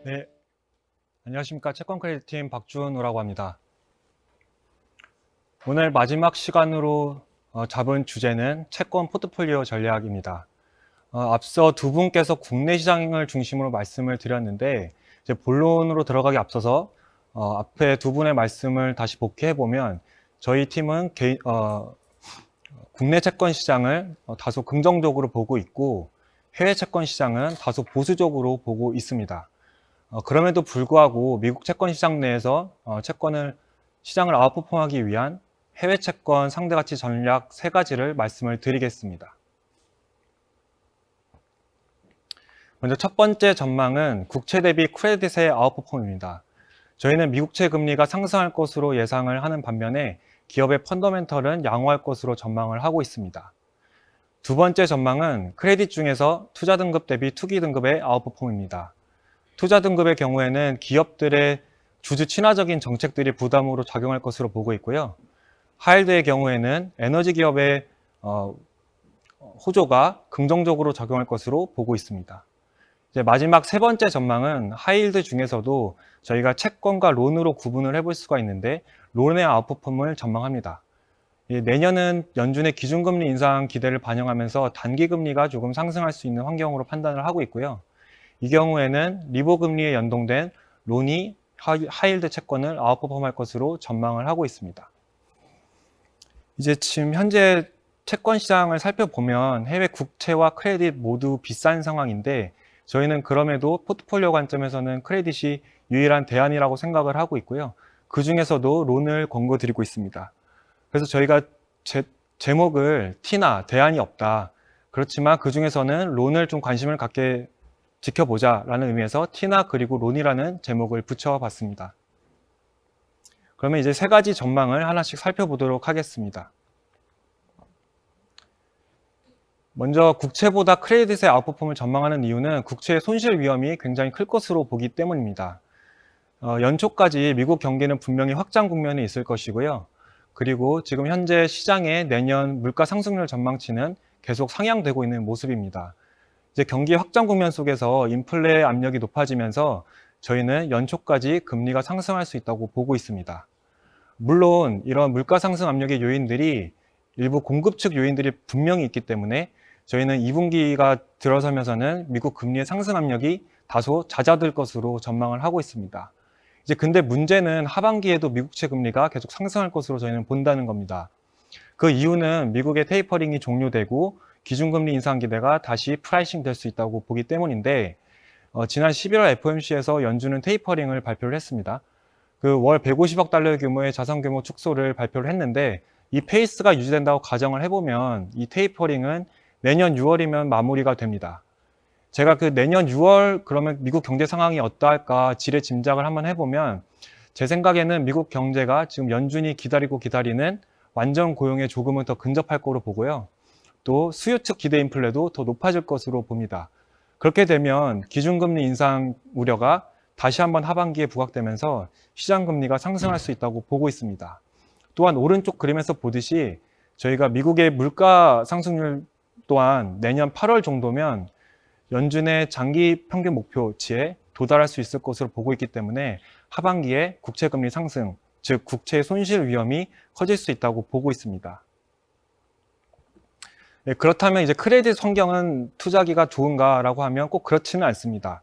네, 안녕하십니까. 채권 크레딧팀 박준호라고 합니다. 오늘 마지막 시간으로 잡은 주제는 채권 포트폴리오 전략입니다. 앞서 두 분께서 국내 시장을 중심으로 말씀을 드렸는데, 이제 본론으로 들어가기 앞서서 앞에 두 분의 말씀을 다시 복귀해 보면 저희 팀은 국내 채권 시장을 다소 긍정적으로 보고 있고 해외 채권 시장은 다소 보수적으로 보고 있습니다. 그럼에도 불구하고 미국 채권 시장 내에서 시장을 아웃퍼폼하기 위한 해외 채권 상대가치 전략 세 가지를 말씀을 드리겠습니다. 먼저 첫 번째 전망은 국채 대비 크레딧의 아웃퍼폼입니다. 저희는 미국채 금리가 상승할 것으로 예상을 하는 반면에 기업의 펀더멘털은 양호할 것으로 전망을 하고 있습니다. 두 번째 전망은 크레딧 중에서 투자 등급 대비 투기 등급의 아웃퍼폼입니다. 투자 등급의 경우에는 기업들의 주주 친화적인 정책들이 부담으로 작용할 것으로 보고 있고요. 하일드의 경우에는 에너지 기업의 호조가 긍정적으로 작용할 것으로 보고 있습니다. 이제 마지막 세 번째 전망은 하이힐드 중에서도 저희가 채권과 론으로 구분을 해볼 수가 있는데 론의 아웃퍼폼을 전망합니다. 내년은 연준의 기준금리 인상 기대를 반영하면서 단기금리가 조금 상승할 수 있는 환경으로 판단을 하고 있고요. 이 경우에는 리보 금리에 연동된 론이 하이힐드 채권을 아웃퍼폼할 것으로 전망을 하고 있습니다. 이제 지금 현재 채권 시장을 살펴보면 해외 국채와 크레딧 모두 비싼 상황인데 저희는 그럼에도 포트폴리오 관점에서는 크레딧이 유일한 대안이라고 생각을 하고 있고요. 그 중에서도 론을 권고드리고 있습니다. 그래서 저희가 제목을 T나 대안이 없다. 그렇지만 그 중에서는 론을 좀 관심을 갖게 지켜보자 라는 의미에서 T나 그리고 론이라는 제목을 붙여봤습니다. 그러면 이제 세 가지 전망을 하나씩 살펴보도록 하겠습니다. 먼저 국채보다 크레딧의 아웃퍼폼을 전망하는 이유는 국채의 손실 위험이 굉장히 클 것으로 보기 때문입니다. 연초까지 미국 경기는 분명히 확장 국면에 있을 것이고요. 그리고 지금 현재 시장의 내년 물가 상승률 전망치는 계속 상향되고 있는 모습입니다. 이제 경기 확장 국면 속에서 인플레 압력이 높아지면서 저희는 연초까지 금리가 상승할 수 있다고 보고 있습니다. 물론 이런 물가 상승 압력의 요인들이 일부 공급 측 요인들이 분명히 있기 때문에 저희는 2분기가 들어서면서는 미국 금리의 상승 압력이 다소 잦아들 것으로 전망을 하고 있습니다. 이제 근데 문제는 하반기에도 미국채 금리가 계속 상승할 것으로 저희는 본다는 겁니다. 그 이유는 미국의 테이퍼링이 종료되고 기준금리 인상 기대가 다시 프라이싱 될 수 있다고 보기 때문인데 지난 11월 FOMC에서 연준은 테이퍼링을 발표를 했습니다. 그 월 150억 달러 규모의 자산 규모 축소를 발표를 했는데 이 페이스가 유지된다고 가정을 해보면 이 테이퍼링은 내년 6월이면 마무리가 됩니다. 제가 그 내년 6월 그러면 미국 경제 상황이 어떠할까 지레 짐작을 한번 해보면 제 생각에는 미국 경제가 지금 연준이 기다리는 완전 고용에 조금은 더 근접할 거로 보고요. 또 수요 측 기대 인플레도 더 높아질 것으로 봅니다. 그렇게 되면 기준금리 인상 우려가 다시 한번 하반기에 부각되면서 시장금리가 상승할 수 있다고 보고 있습니다. 또한 오른쪽 그림에서 보듯이 저희가 미국의 물가 상승률 또한 내년 8월 정도면 연준의 장기 평균 목표치에 도달할 수 있을 것으로 보고 있기 때문에 하반기에 국채금리 상승, 즉 국채 손실 위험이 커질 수 있다고 보고 있습니다. 네, 그렇다면 이제 크레딧 환경은 투자하기가 좋은가라고 하면 꼭 그렇지는 않습니다.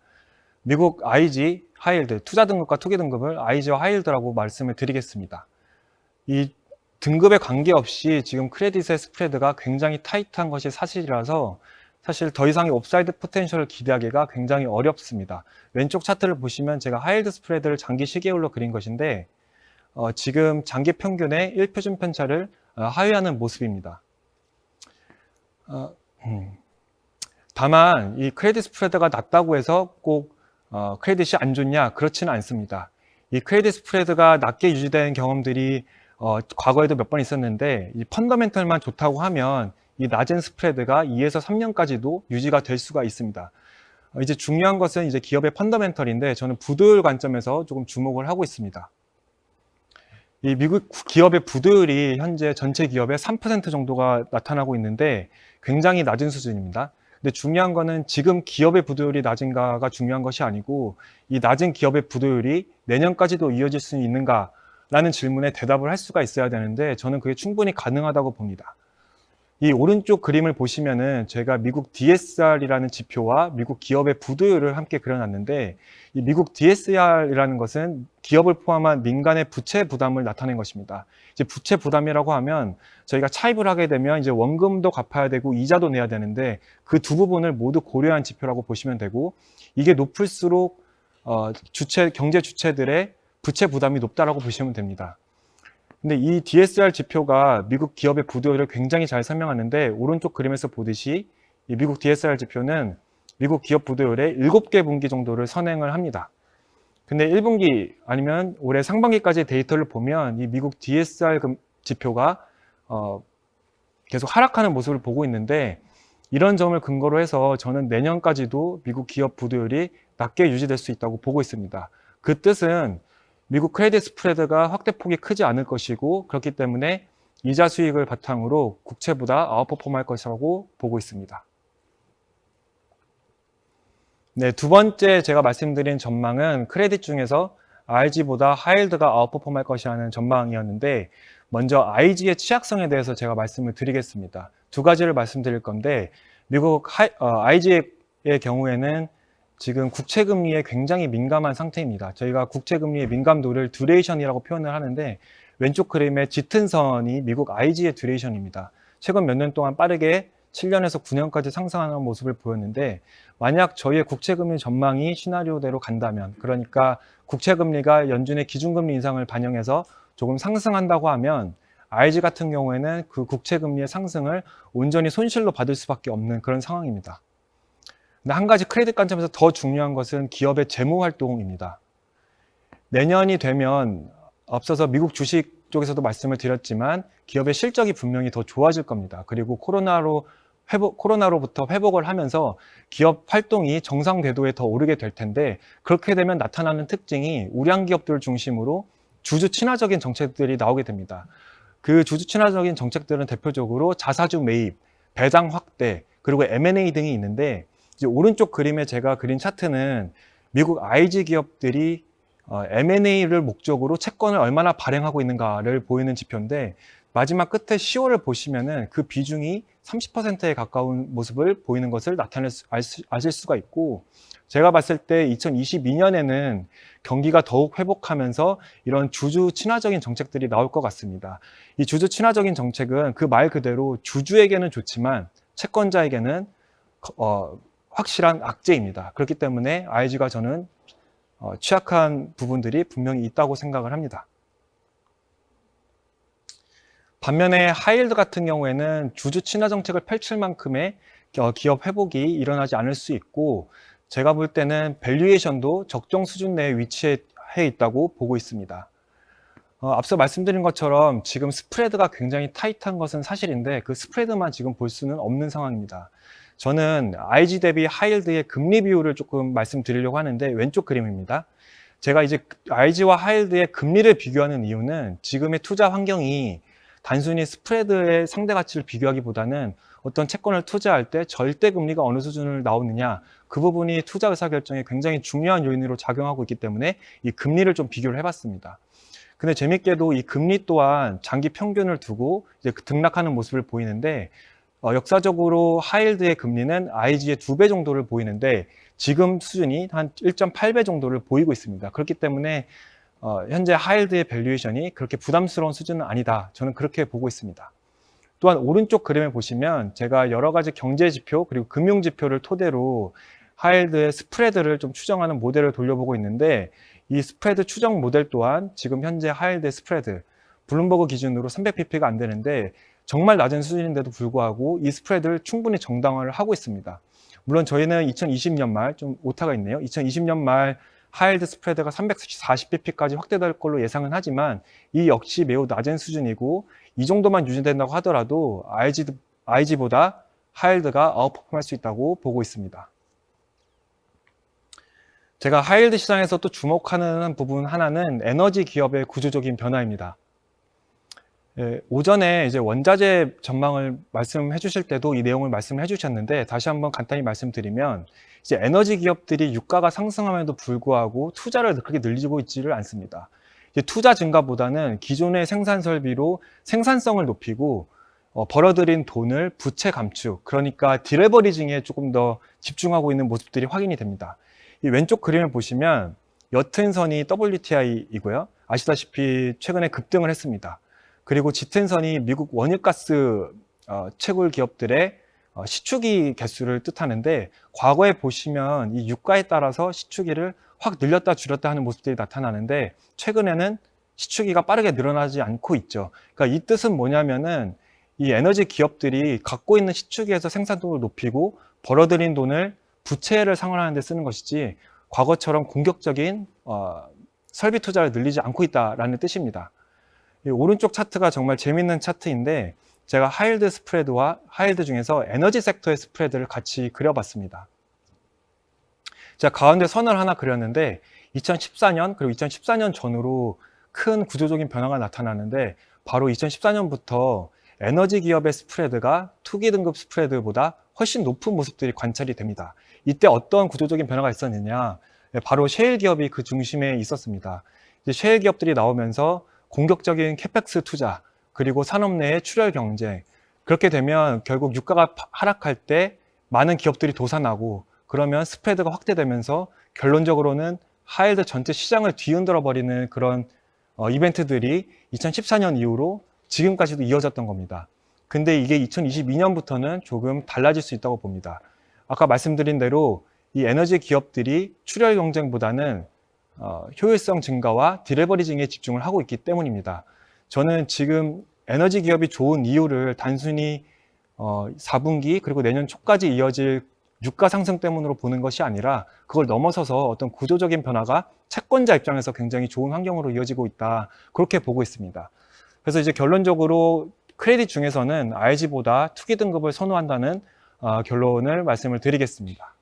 미국 IG, 하이힐드, 투자 등급과 투기 등급을 IG와 하이힐드라고 말씀을 드리겠습니다. 이 등급에 관계없이 지금 크레딧의 스프레드가 굉장히 타이트한 것이 사실이라서 사실 더 이상의 업사이드 포텐셜을 기대하기가 굉장히 어렵습니다. 왼쪽 차트를 보시면 제가 하이힐드 스프레드를 장기 시계열로 그린 것인데 지금 장기 평균의 1표준 편차를 하회하는 모습입니다. 다만 이 크레딧 스프레드가 낮다고 해서 꼭 크레딧이 안 좋냐? 그렇지는 않습니다. 이 크레딧 스프레드가 낮게 유지된 경험들이 과거에도 몇 번 있었는데 이 펀더멘털만 좋다고 하면 이 낮은 스프레드가 2에서 3년까지도 유지가 될 수가 있습니다. 이제 중요한 것은 이제 기업의 펀더멘털인데 저는 부도율 관점에서 조금 주목을 하고 있습니다. 이 미국 기업의 부도율이 현재 전체 기업의 3% 정도가 나타나고 있는데 굉장히 낮은 수준입니다. 근데 중요한 거는 지금 기업의 부도율이 낮은가가 중요한 것이 아니고 이 낮은 기업의 부도율이 내년까지도 이어질 수 있는가라는 질문에 대답을 할 수가 있어야 되는데 저는 그게 충분히 가능하다고 봅니다. 이 오른쪽 그림을 보시면은 제가 미국 DSR이라는 지표와 미국 기업의 부도율을 함께 그려놨는데 이 미국 DSR이라는 것은 기업을 포함한 민간의 부채 부담을 나타낸 것입니다. 이제 부채 부담이라고 하면 저희가 차입을 하게 되면 이제 원금도 갚아야 되고 이자도 내야 되는데 그 두 부분을 모두 고려한 지표라고 보시면 되고 이게 높을수록 경제 주체들의 부채 부담이 높다라고 보시면 됩니다. 근데 이 DSR 지표가 미국 기업의 부도율을 굉장히 잘 설명하는데 오른쪽 그림에서 보듯이 이 미국 DSR 지표는 미국 기업 부도율의 7개 분기 정도를 선행을 합니다. 근데 1분기 아니면 올해 상반기까지의 데이터를 보면 이 미국 DSR 지표가 계속 하락하는 모습을 보고 있는데 이런 점을 근거로 해서 저는 내년까지도 미국 기업 부도율이 낮게 유지될 수 있다고 보고 있습니다. 그 뜻은 미국 크레딧 스프레드가 확대폭이 크지 않을 것이고 그렇기 때문에 이자 수익을 바탕으로 국채보다 아웃퍼폼할 것이라고 보고 있습니다. 네, 두 번째 제가 말씀드린 전망은 크레딧 중에서 RG보다 하이힐드가 아웃퍼폼할 것이라는 전망이었는데 먼저 IG의 취약성에 대해서 제가 말씀을 드리겠습니다. 두 가지를 말씀드릴 건데 미국 IG의 경우에는 지금 국채금리에 굉장히 민감한 상태입니다. 저희가 국채금리의 민감도를 듀레이션이라고 표현을 하는데 왼쪽 그림의 짙은 선이 미국 IG의 듀레이션입니다. 최근 몇 년 동안 빠르게 7년에서 9년까지 상승하는 모습을 보였는데 만약 저희의 국채금리 전망이 시나리오대로 간다면 그러니까 국채금리가 연준의 기준금리 인상을 반영해서 조금 상승한다고 하면 IG 같은 경우에는 그 국채금리의 상승을 온전히 손실로 받을 수밖에 없는 그런 상황입니다. 근데 한 가지 크레딧 관점에서 더 중요한 것은 기업의 재무 활동입니다. 내년이 되면 앞서서 미국 주식 쪽에서도 말씀을 드렸지만 기업의 실적이 분명히 더 좋아질 겁니다. 그리고 코로나로부터 회복을 하면서 기업 활동이 정상 궤도에 더 오르게 될 텐데 그렇게 되면 나타나는 특징이 우량 기업들을 중심으로 주주 친화적인 정책들이 나오게 됩니다. 그 주주 친화적인 정책들은 대표적으로 자사주 매입, 배당 확대, 그리고 M&A 등이 있는데 이제 오른쪽 그림에 제가 그린 차트는 미국 IG 기업들이 M&A를 목적으로 채권을 얼마나 발행하고 있는가를 보이는 지표인데 마지막 끝에 10월을 보시면은 그 비중이 30%에 가까운 모습을 보이는 것을 아실 수가 있고 제가 봤을 때 2022년에는 경기가 더욱 회복하면서 이런 주주 친화적인 정책들이 나올 것 같습니다. 이 주주 친화적인 정책은 그 말 그대로 주주에게는 좋지만 채권자에게는 확실한 악재입니다. 그렇기 때문에 IG가 저는 취약한 부분들이 분명히 있다고 생각을 합니다. 반면에 하이힐드 같은 경우에는 주주 친화 정책을 펼칠 만큼의 기업 회복이 일어나지 않을 수 있고 제가 볼 때는 밸류에이션도 적정 수준 내에 위치해 있다고 보고 있습니다. 앞서 말씀드린 것처럼 지금 스프레드가 굉장히 타이트한 것은 사실인데 그 스프레드만 지금 볼 수는 없는 상황입니다. 저는 IG 대비 하이힐드의 금리 비율을 조금 말씀드리려고 하는데 왼쪽 그림입니다. 제가 이제 IG와 하이힐드의 금리를 비교하는 이유는 지금의 투자 환경이 단순히 스프레드의 상대 가치를 비교하기보다는 어떤 채권을 투자할 때 절대 금리가 어느 수준을 나오느냐 그 부분이 투자 의사결정에 굉장히 중요한 요인으로 작용하고 있기 때문에 이 금리를 좀 비교를 해봤습니다. 근데 재밌게도 이 금리 또한 장기 평균을 두고 이제 등락하는 모습을 보이는데 역사적으로 하이힐드의 금리는 IG의 2배 정도를 보이는데 지금 수준이 한 1.8배 정도를 보이고 있습니다. 그렇기 때문에 현재 하이힐드의 밸류에이션이 그렇게 부담스러운 수준은 아니다. 저는 그렇게 보고 있습니다. 또한 오른쪽 그림을 보시면 제가 여러 가지 경제 지표 그리고 금융 지표를 토대로 하이힐드의 스프레드를 좀 추정하는 모델을 돌려보고 있는데 이 스프레드 추정 모델 또한 지금 현재 하이힐드의 스프레드 블룸버그 기준으로 300pp가 안 되는데 정말 낮은 수준인데도 불구하고 이 스프레드를 충분히 정당화를 하고 있습니다. 물론 저희는 2020년 말 좀 오타가 있네요. 2020년 말 하이힐드 스프레드가 340pp까지 확대될 걸로 예상은 하지만 이 역시 매우 낮은 수준이고 이 정도만 유지된다고 하더라도 IG보다 하이힐드가 아웃퍼폼할 수 있다고 보고 있습니다. 제가 하이힐드 시장에서 또 주목하는 부분 하나는 에너지 기업의 구조적인 변화입니다. 예, 오전에 이제 원자재 전망을 말씀해 주실 때도 이 내용을 말씀해 주셨는데 다시 한번 간단히 말씀드리면 이제 에너지 기업들이 유가가 상승함에도 불구하고 투자를 그렇게 늘리고 있지를 않습니다. 이제 투자 증가보다는 기존의 생산 설비로 생산성을 높이고 벌어들인 돈을 부채 감축, 그러니까 디레버리징에 조금 더 집중하고 있는 모습들이 확인이 됩니다. 이 왼쪽 그림을 보시면 옅은 선이 WTI이고요. 아시다시피 최근에 급등을 했습니다. 그리고 짙은 선이 미국 원유가스 채굴 기업들의 시추기 개수를 뜻하는데, 과거에 보시면 이 유가에 따라서 시추기를 확 늘렸다 줄였다 하는 모습들이 나타나는데 최근에는 시추기가 빠르게 늘어나지 않고 있죠. 그러니까 이 뜻은 뭐냐면은 이 에너지 기업들이 갖고 있는 시추기에서 생산도를 높이고 벌어들인 돈을 부채를 상환하는 데 쓰는 것이지 과거처럼 공격적인 설비 투자를 늘리지 않고 있다라는 뜻입니다. 이 오른쪽 차트가 정말 재밌는 차트인데 제가 하이힐드 스프레드와 하이힐드 중에서 에너지 섹터의 스프레드를 같이 그려봤습니다. 제가 가운데 선을 하나 그렸는데 2014년 그리고 2014년 전후로 큰 구조적인 변화가 나타나는데 바로 2014년부터 에너지 기업의 스프레드가 투기 등급 스프레드보다 훨씬 높은 모습들이 관찰이 됩니다. 이때 어떤 구조적인 변화가 있었느냐? 바로 셰일 기업이 그 중심에 있었습니다. 이제 셰일 기업들이 나오면서 공격적인 캐펙스 투자, 그리고 산업 내의 출혈 경쟁, 그렇게 되면 결국 유가가 하락할 때 많은 기업들이 도산하고 그러면 스프레드가 확대되면서 결론적으로는 하이힐드 전체 시장을 뒤흔들어 버리는 그런 이벤트들이 2014년 이후로 지금까지도 이어졌던 겁니다. 근데 이게 2022년부터는 조금 달라질 수 있다고 봅니다. 아까 말씀드린 대로 이 에너지 기업들이 출혈 경쟁보다는 효율성 증가와 디레버리징에 집중을 하고 있기 때문입니다. 저는 지금 에너지 기업이 좋은 이유를 단순히 4분기 그리고 내년 초까지 이어질 유가 상승 때문으로 보는 것이 아니라 그걸 넘어서서 어떤 구조적인 변화가 채권자 입장에서 굉장히 좋은 환경으로 이어지고 있다, 그렇게 보고 있습니다. 그래서 이제 결론적으로 크레딧 중에서는 RG보다 투기 등급을 선호한다는 결론을 말씀을 드리겠습니다.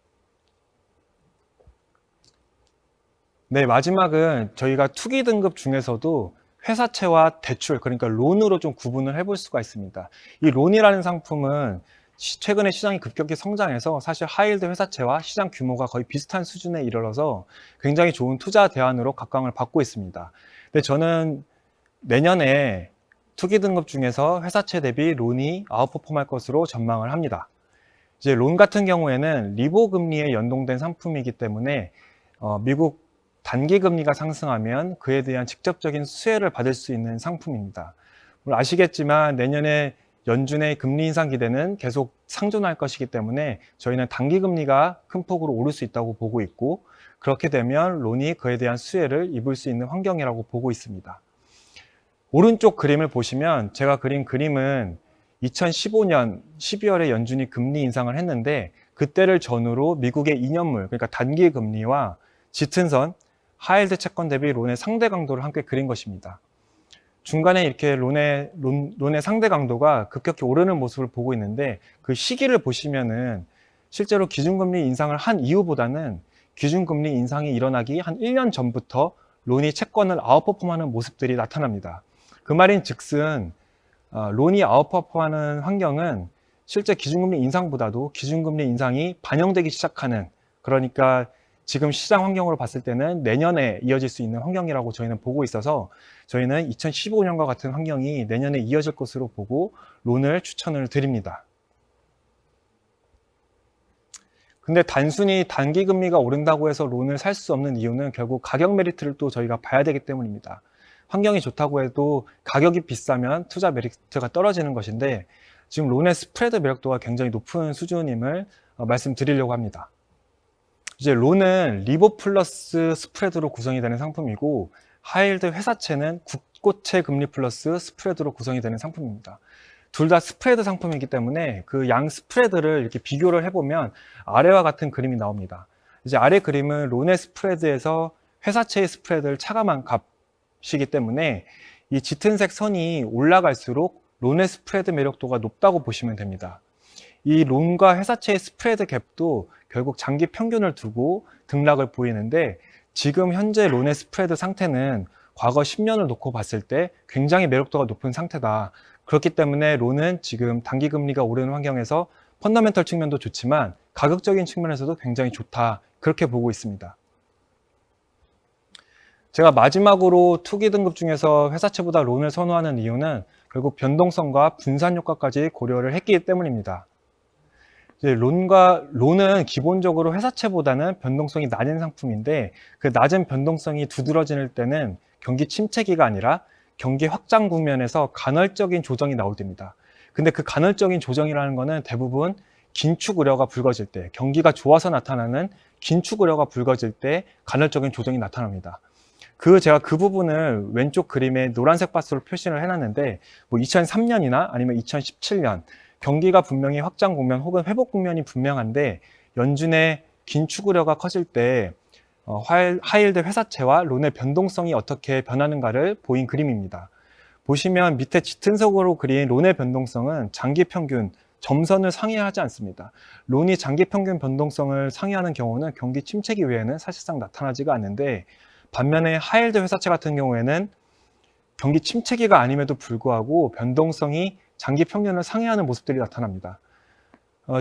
네, 마지막은 저희가 투기 등급 중에서도 회사채와 대출, 그러니까 론으로 좀 구분을 해볼 수가 있습니다. 이 론이라는 상품은 최근에 시장이 급격히 성장해서 사실 하이힐드 회사채와 시장 규모가 거의 비슷한 수준에 이르러서 굉장히 좋은 투자 대안으로 각광을 받고 있습니다. 근데 저는 내년에 투기 등급 중에서 회사채 대비 론이 아웃퍼폼할 것으로 전망을 합니다. 이제 론 같은 경우에는 리보 금리에 연동된 상품이기 때문에 미국 단기 금리가 상승하면 그에 대한 직접적인 수혜를 받을 수 있는 상품입니다. 물론 아시겠지만 내년에 연준의 금리 인상 기대는 계속 상존할 것이기 때문에 저희는 단기 금리가 큰 폭으로 오를 수 있다고 보고 있고, 그렇게 되면 론이 그에 대한 수혜를 입을 수 있는 환경이라고 보고 있습니다. 오른쪽 그림을 보시면 제가 그린 그림은 2015년 12월에 연준이 금리 인상을 했는데 그때를 전후로 미국의 2년물, 그러니까 단기 금리와 짙은 선, 하이힐드 채권 대비 론의 상대 강도를 함께 그린 것입니다. 중간에 이렇게 론의 상대 강도가 급격히 오르는 모습을 보고 있는데 그 시기를 보시면은 실제로 기준금리 인상을 한 이후보다는 기준금리 인상이 일어나기 한 1년 전부터 론이 채권을 아웃퍼폼하는 모습들이 나타납니다. 그 말인 즉슨 론이 아웃퍼폼하는 환경은 실제 기준금리 인상보다도 기준금리 인상이 반영되기 시작하는, 그러니까 지금 시장 환경으로 봤을 때는 내년에 이어질 수 있는 환경이라고 저희는 보고 있어서 저희는 2015년과 같은 환경이 내년에 이어질 것으로 보고 론을 추천을 드립니다. 근데 단순히 단기 금리가 오른다고 해서 론을 살 수 없는 이유는 결국 가격 메리트를 또 저희가 봐야 되기 때문입니다. 환경이 좋다고 해도 가격이 비싸면 투자 메리트가 떨어지는 것인데 지금 론의 스프레드 매력도가 굉장히 높은 수준임을 말씀드리려고 합니다. 이제 론은 리보 플러스 스프레드로 구성이 되는 상품이고 하이힐드 회사채는 국고채 금리 플러스 스프레드로 구성이 되는 상품입니다. 둘 다 스프레드 상품이기 때문에 그 양 스프레드를 이렇게 비교를 해보면 아래와 같은 그림이 나옵니다. 이제 아래 그림은 론의 스프레드에서 회사채의 스프레드를 차감한 값이기 때문에 이 짙은색 선이 올라갈수록 론의 스프레드 매력도가 높다고 보시면 됩니다. 이 론과 회사채의 스프레드 갭도 결국 장기 평균을 두고 등락을 보이는데 지금 현재 론의 스프레드 상태는 과거 10년을 놓고 봤을 때 굉장히 매력도가 높은 상태다. 그렇기 때문에 론은 지금 단기금리가 오르는 환경에서 펀더멘털 측면도 좋지만 가격적인 측면에서도 굉장히 좋다. 그렇게 보고 있습니다. 제가 마지막으로 투기 등급 중에서 회사채보다 론을 선호하는 이유는 결국 변동성과 분산 효과까지 고려를 했기 때문입니다. 이제 론은 기본적으로 회사채보다는 변동성이 낮은 상품인데 그 낮은 변동성이 두드러질 때는 경기 침체기가 아니라 경기 확장 국면에서 간헐적인 조정이 나올 때입니다. 근데 그 간헐적인 조정이라는 거는 대부분 긴축 우려가 불거질 때, 경기가 좋아서 나타나는 긴축 우려가 불거질 때 간헐적인 조정이 나타납니다. 제가 그 부분을 왼쪽 그림에 노란색 바스로 표시를 해놨는데, 2003년이나 아니면 2017년, 경기가 분명히 확장 국면 혹은 회복 국면이 분명한데, 연준의 긴축 우려가 커질 때, 하이힐드 회사채와 론의 변동성이 어떻게 변하는가를 보인 그림입니다. 보시면 밑에 짙은 색으로 그린 론의 변동성은 장기 평균, 점선을 상회하지 않습니다. 론이 장기 평균 변동성을 상회하는 경우는 경기 침체기 외에는 사실상 나타나지가 않는데, 반면에 하이힐드 회사채 같은 경우에는 경기 침체기가 아님에도 불구하고 변동성이 장기 평균을 상회하는 모습들이 나타납니다.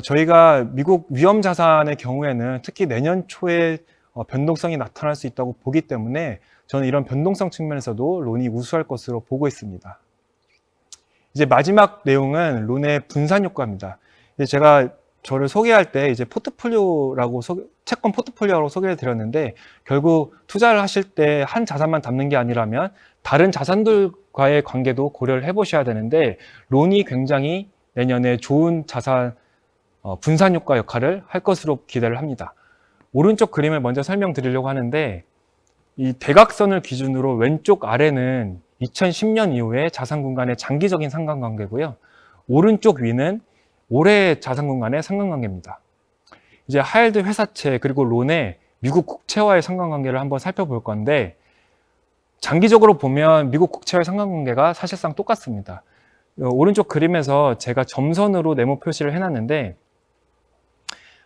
저희가 미국 위험 자산의 경우에는 특히 내년 초에 변동성이 나타날 수 있다고 보기 때문에 저는 이런 변동성 측면에서도 론이 우수할 것으로 보고 있습니다. 이제 마지막 내용은 론의 분산 효과입니다. 제가 저를 소개할 때 이제 포트폴리오라고 채권 포트폴리오로 소개를 드렸는데 결국 투자를 하실 때 한 자산만 담는 게 아니라면 다른 자산들과의 관계도 고려를 해보셔야 되는데 론이 굉장히 내년에 좋은 자산 분산 효과 역할을 할 것으로 기대를 합니다. 오른쪽 그림을 먼저 설명드리려고 하는데 이 대각선을 기준으로 왼쪽 아래는 2010년 이후에 자산 공간의 장기적인 상관관계고요. 오른쪽 위는 올해 자산 공간의 상관관계입니다. 이제 하이힐드 회사채 그리고 론의 미국 국채와의 상관관계를 한번 살펴볼 건데 장기적으로 보면 미국 국채와의 상관관계가 사실상 똑같습니다. 오른쪽 그림에서 제가 점선으로 네모 표시를 해놨는데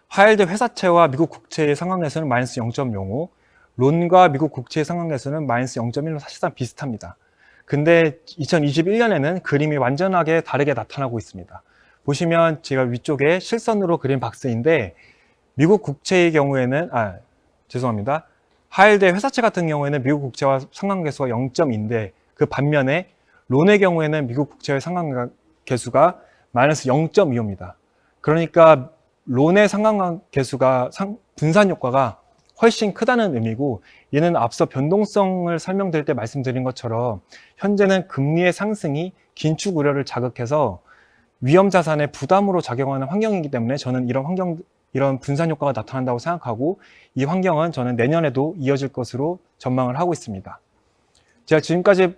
하이힐드 회사채와 미국 국채의 상관계수는 마이너스 0.05, 론과 미국 국채의 상관계수는 마이너스 0.1로 사실상 비슷합니다. 근데 2021년에는 그림이 완전하게 다르게 나타나고 있습니다. 보시면 제가 위쪽에 실선으로 그린 박스인데 미국 국채의 경우에는 죄송합니다. 하이힐드 회사채 같은 경우에는 미국 국채와 상관계수가 0.2인데 그 반면에 론의 경우에는 미국 국채의 상관계수가 마이너스 0.25입니다. 그러니까 론의 상관계수가 분산 효과가 훨씬 크다는 의미고 얘는 앞서 변동성을 설명드릴 때 말씀드린 것처럼 현재는 금리의 상승이 긴축 우려를 자극해서 위험 자산의 부담으로 작용하는 환경이기 때문에 저는 이런 분산 효과가 나타난다고 생각하고 이 환경은 저는 내년에도 이어질 것으로 전망을 하고 있습니다. 제가 지금까지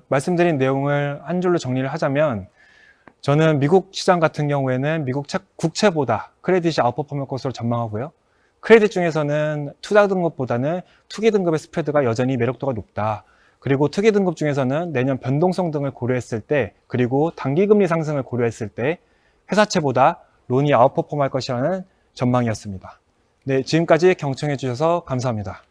말씀드린 내용을 한 줄로 정리를 하자면 저는 미국 시장 같은 경우에는 미국 국채보다 크레딧이 아웃퍼폼할 것으로 전망하고요. 크레딧 중에서는 투자 등급보다는 투기 등급의 스프레드가 여전히 매력도가 높다. 그리고 투기 등급 중에서는 내년 변동성 등을 고려했을 때 그리고 단기금리 상승을 고려했을 때 회사채보다 론이 아웃퍼폼할 것이라는 전망이었습니다. 네, 지금까지 경청해 주셔서 감사합니다.